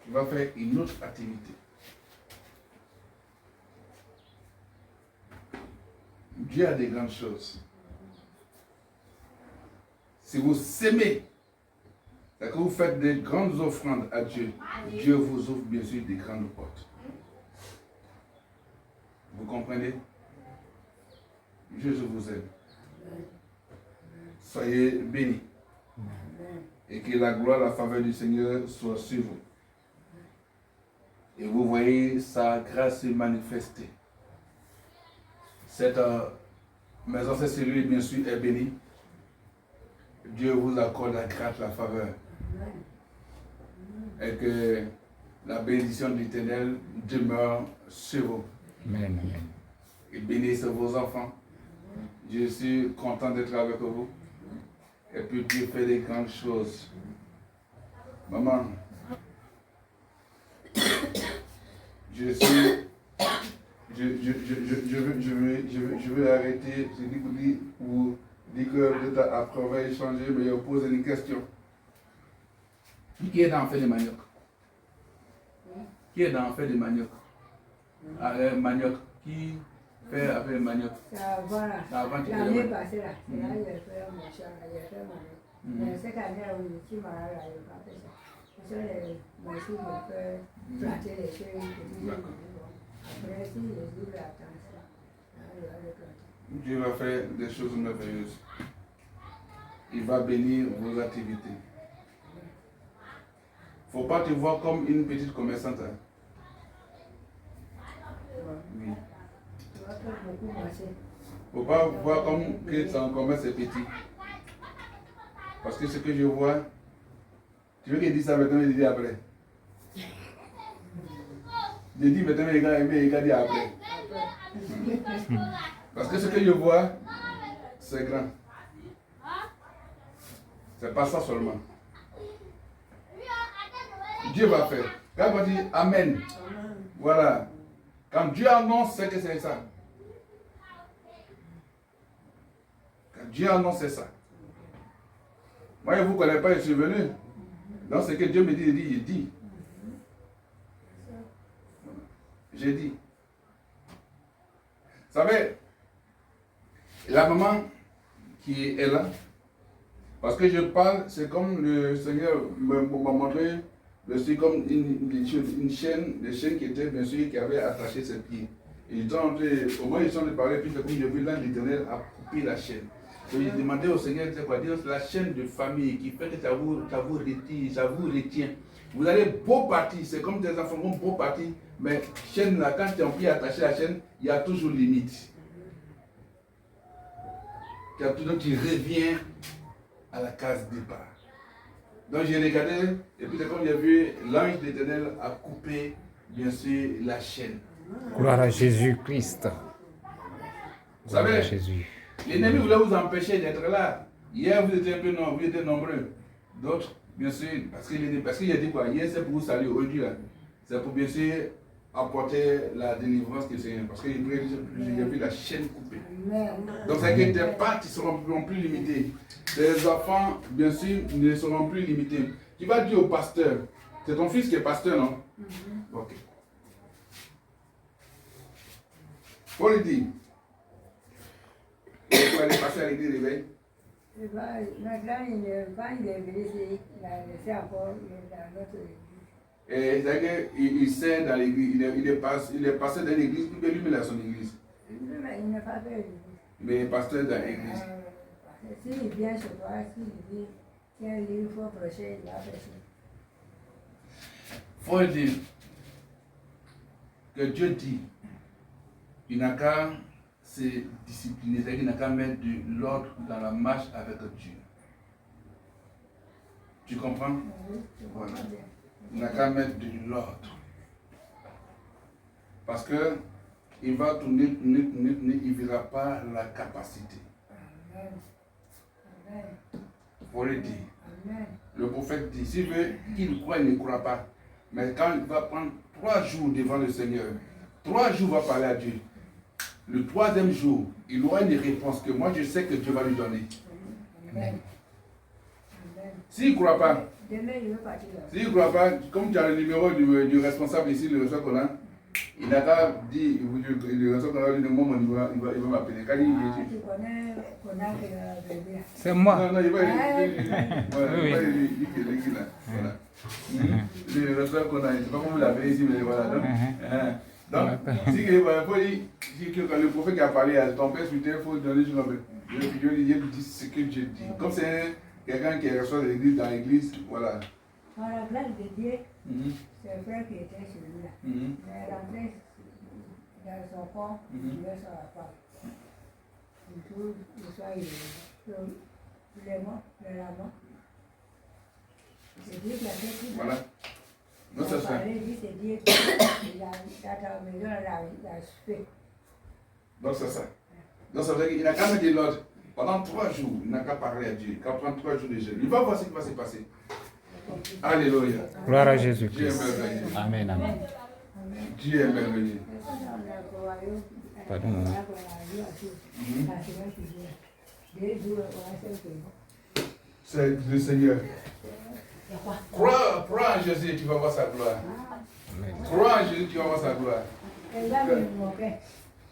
Speaker 1: Tu vas faire une autre activité. Dieu a des grandes choses. Si vous s'aimez, c'est que vous faites des grandes offrandes à Dieu, Dieu vous ouvre bien sûr des grandes portes. Vous comprenez? Dieu, je vous aime. Soyez bénis. Et que la gloire, la faveur du Seigneur soit sur vous. Et vous voyez sa grâce se manifester. Cette maison, cette cellule, bien sûr, est bénie. Dieu vous accorde la grâce, la faveur. Et que la bénédiction de l'Éternel demeure sur vous.
Speaker 2: Amen. Amen.
Speaker 1: Et bénisse vos enfants. Je suis content d'être avec vous. Et puis Dieu fait des grandes choses. Maman, je vais arrêter. Je dis vous dites que après on va échanger, mais je pose une question. Qui est dans le fait de manioc? Qui est dans le fait de manioc? Manioc. Qui fait avec le manioc?
Speaker 3: Ça va. L'année passée, là, j'ai fait mon chat, j'ai fait manioc. Mais cette année, on est ici, là, je n'ai pas fait ça. Parce que les machines me fait planter les feuilles. Après, si je dis la attention, je vais les planter.
Speaker 1: Dieu va faire des choses merveilleuses. Il va bénir vos activités. Il ne faut pas te voir comme une petite commerçante. Hein? Oui.
Speaker 3: Tu vas faire beaucoup marcher.
Speaker 1: Il ne faut pas voir comme que ton commerce est petit. Parce que ce que je vois, tu veux qu'il dise ça maintenant, il dit après. Je dis maintenant, il va dire après. Parce que ce que je vois, c'est grand. C'est pas ça seulement. Dieu va faire. Quand on dit Amen, voilà. Quand Dieu annonce, c'est que c'est ça. Quand Dieu annonce, c'est ça. Moi, je ne vous connais pas, je suis venu. Donc, ce que Dieu me dit, il dit. J'ai dit. Vous savez, la maman qui est là, parce que je parle, c'est comme le Seigneur m'a montré, c'est comme une chaîne, des chaînes qui étaient bien sûr, qui avaient attaché ses pieds. Et au moins ils sont de parler, puis comme j'ai vu l'ange l'Éternel a coupé la chaîne. Donc j'ai demandé au Seigneur, c'est quoi dire, la chaîne de famille qui fait que ça vous retient. Vous allez beau partir, c'est comme des enfants vont beau partir, mais chaîne là, quand tu es en pied attaché à la chaîne, il y a toujours limite. Tu reviens à la case départ. Donc j'ai regardé, et puis comme j'ai vu, l'ange d'Éternel a coupé, bien sûr, la chaîne.
Speaker 2: Gloire à Jésus-Christ.
Speaker 1: Vous savez,
Speaker 2: Jésus.
Speaker 1: L'ennemi voulait vous empêcher d'être là. Hier, vous étiez un peu nombreux, vous étiez nombreux. D'autres, bien sûr, parce qu'il a dit quoi? Hier, c'est pour vous saluer. Aujourd'hui, c'est pour bien sûr apporter la délivrance du Seigneur. Parce que j'ai vu la chaîne coupée. Donc, c'est que tes pattes ne seront plus limitées. Tes enfants, bien sûr, ne seront plus limités. Tu vas dire au pasteur, c'est ton fils qui est pasteur, non? Ok. Faut le dire. Il faut aller passer à l'église d'éveil.
Speaker 3: Maintenant, quand il est venu, il a laissé encore dans notre église.
Speaker 1: Et c'est-à-dire qu'il sert dans l'église, il est pasteur dans l'église, puis lui, il a son église.
Speaker 3: Il n'est pas fait l'église.
Speaker 1: Mais il est pasteur dans l'église.
Speaker 3: S'il vient chez toi, s'il dit, tiens, il faut prêcher, il va prêcher.
Speaker 1: Il faut dire que Dieu dit, il n'a qu'à se discipliner, c'est-à-dire qu'il n'a qu'à mettre de l'ordre dans la marche avec Dieu. Tu comprends? Voilà. Il n'a qu'à mettre de l'ordre. Parce que il va tourner, il ne verra pas la capacité. Il faut le dire. Le prophète dit, s'il veut qu'il croit, il ne croit pas. Mais quand il va prendre 3 jours devant le Seigneur, 3 jours va parler à Dieu. Le 3e jour, il aura une réponse que moi je sais que Dieu va lui donner. S'il ne croit pas, s'il ne croit pas, comme tu as le numéro du responsable ici, le responsable qu'on a, il n'a qu'à dire, le responsable qu'on a dit, moi, il va m'appeler.
Speaker 2: C'est moi.
Speaker 1: Non, il va dire qu'il est là. Voilà. Le responsable qu'on a, je ne sais pas comment vous l'avez ici, mais voilà. Donc, si le prophète qui a parlé à ton père, il faut donner son nom. Je lui dis ce que Dieu dit. Comme c'est quelqu'un qui reçoit l'église dans l'église, voilà.
Speaker 3: Dans la place de Dieu, c'est le frère qui était chez lui là. Mais rentré dans son corps, il est sur la porte. Il trouve le soir, il est mort, il est là-bas. C'est Dieu qui a fait tout.
Speaker 1: Voilà. Non, c'est ça.
Speaker 3: C'est Dieu qui a ta maison, il a fait.
Speaker 1: Donc c'est ça. Donc ça veut dire qu'il n'a qu'à mettre de l'ordre. Pendant 3 jours, il n'a qu'à parler à Dieu. Il n'a qu'à prendre 3 jours de jeûne. Il va voir ce qui va se passer. Alléluia.
Speaker 2: Gloire à
Speaker 1: Dieu est
Speaker 2: Jésus-Christ.
Speaker 1: merveilleux.
Speaker 2: Amen, amen.
Speaker 1: Dieu est merveilleux.
Speaker 2: Pardon.
Speaker 1: C'est le Seigneur. Crois en Jésus et tu vas voir sa gloire. Crois en Jésus et tu vas voir sa gloire.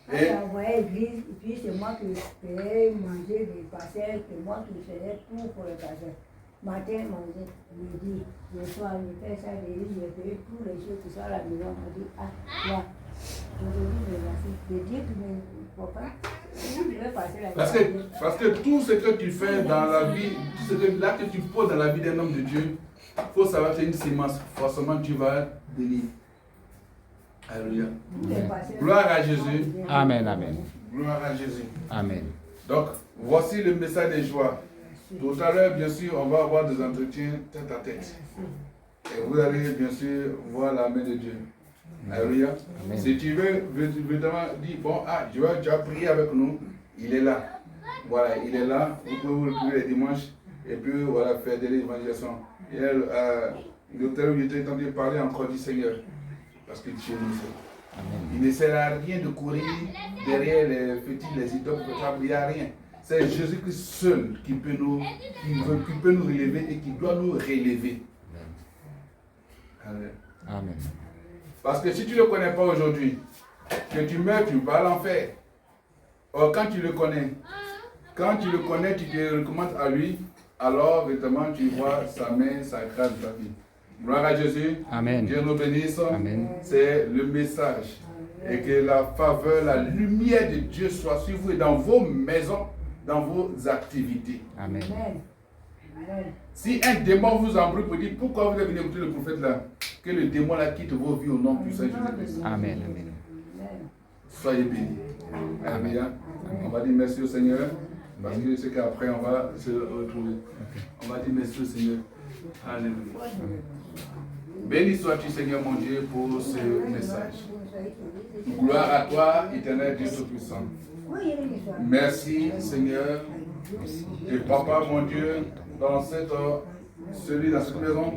Speaker 3: Quand j'ai envoyé à l'église, et puis c'est moi qui faisais manger des parcelles, c'est moi qui faisais tout pour les parcelles. Matin, manger, midi, le soir, je fais ça, je fais tous les choses qui sont à la maison. On m'a dit, ah, là, je te dis, mais merci. Je dis que mais faut pas. Je vais passer la vie.
Speaker 1: Parce que tout ce que tu fais dans la vie, tout ce que tu poses dans la vie d'un homme de Dieu, il faut savoir que c'est une sémence. Forcément, Dieu va bénir. Alléluia. Gloire à Jésus.
Speaker 2: Amen, amen.
Speaker 1: Gloire à Jésus.
Speaker 2: Amen.
Speaker 1: Donc, voici le message de joie. Tout à l'heure, bien sûr, on va avoir des entretiens tête à tête. Et vous allez, bien sûr, voir la main de Dieu. Alléluia. Si tu veux, évidemment, dire, bon, tu as prié avec nous, il est là. Voilà, il est là. Vous pouvez vous le prier les dimanches. et puis voilà, faire de l'évangélisation. Et l'hôtel où j'étais entendu parler encore du Seigneur, parce que Dieu nous sait. Il ne sert à rien de courir derrière les fétiches, les idoles, il n'y a rien. C'est Jésus-Christ seul qui peut nous relever et qui doit nous relever. Amen.
Speaker 2: Amen.
Speaker 1: Parce que si tu ne le connais pas aujourd'hui, que tu meurs, tu vas à l'enfer. Or, quand tu le connais, tu te recommandes à lui, alors véritablement tu vois sa main, sa grâce de ta vie. Gloire à Jésus.
Speaker 2: Amen.
Speaker 1: Dieu nous bénisse.
Speaker 2: Amen.
Speaker 1: C'est le message. Et que la faveur, la lumière de Dieu soit sur vous et dans vos maisons, dans vos activités.
Speaker 2: Amen.
Speaker 1: Si un démon vous embrouille pour dire pourquoi vous êtes venu écouter le prophète là, que le démon là quitte vos vies au nom puissant de Jésus-Christ.
Speaker 2: Amen. Amen.
Speaker 1: Soyez bénis. Alléluia. On va dire merci au Seigneur. Parce que je sais qu'après on va se retrouver. On va dire merci au Seigneur. Alléluia. Béni sois-tu Seigneur mon Dieu pour ce message. Gloire à toi, éternel Dieu Tout-Puissant. Merci Seigneur. Et Papa mon Dieu, dans cette maison,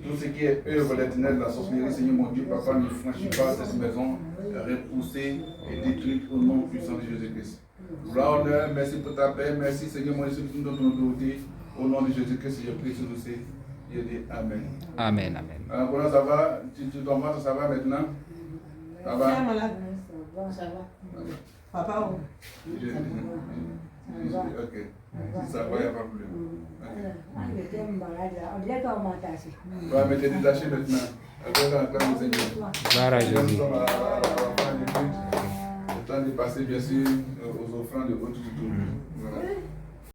Speaker 1: tout ce qui est œuvre d'éternel, la sorcellerie, Seigneur mon Dieu, Papa, ne franchit pas cette maison, repoussée et détruite au nom puissant de Jésus-Christ. Gloire, honneur, merci pour ta paix, merci Seigneur mon Dieu, pour nous donne ton autorité. Au nom de Jésus-Christ, je prie sur nous, je dis Amen.
Speaker 2: Amen. Amen.
Speaker 1: Alors, comment ça va? Ton ventre, ça va maintenant? Ça va?
Speaker 3: Ça va.
Speaker 4: Papa,
Speaker 1: Ok. Si ça va, il n'y a pas de problème.
Speaker 3: On dirait qu'augmentation.
Speaker 1: Ouais, mais tu es détaché maintenant.
Speaker 2: Gloire à Jésus.
Speaker 1: Le temps de passer bien sûr aux offrandes de haute tout. Voilà.